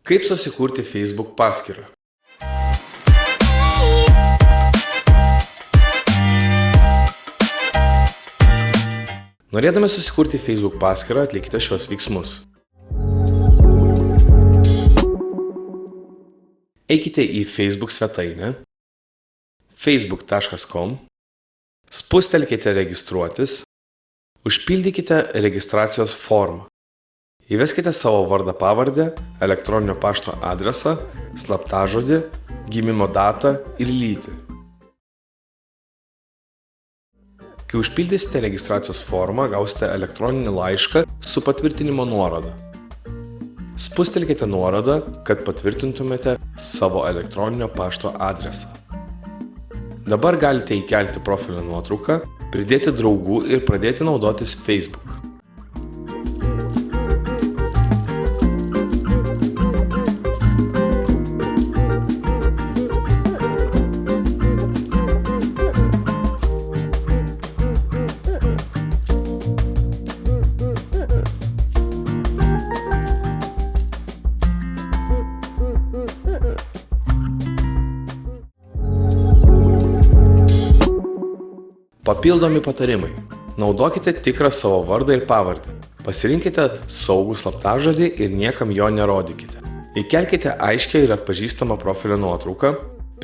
Kaip susikurti Facebook paskyrą? Norėdami susikurti Facebook paskyrą, atlikite šios veiksmus. Eikite į Facebook svetainę facebook.com, spustelkite registruotis, užpildykite registracijos formą. Įveskite savo vardą pavardę, elektroninio pašto adresą, slaptažodį, gimimo datą ir lytį. Kai užpildysite registracijos formą, gausite elektroninį laišką su patvirtinimo nuoroda. Spustelkite nuorodą, kad patvirtintumėte savo elektroninio pašto adresą. Dabar galite įkelti profilio nuotrauką, pridėti draugų ir pradėti naudotis Facebook. Papildomi patarimai. Naudokite tikrą savo vardą ir pavardę. Pasirinkite saugų slaptažodį ir niekam jo nerodykite. Įkelkite aiškią ir atpažįstamą profilio nuotrauką.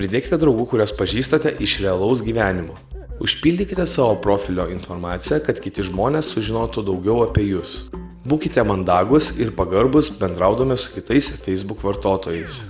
Pridėkite draugų, kurias pažįstate iš realaus gyvenimo. Užpildykite savo profilio informaciją, kad kiti žmonės sužinotų daugiau apie jūs. Būkite mandagūs ir pagarbūs bendraudami su kitais Facebook vartotojais.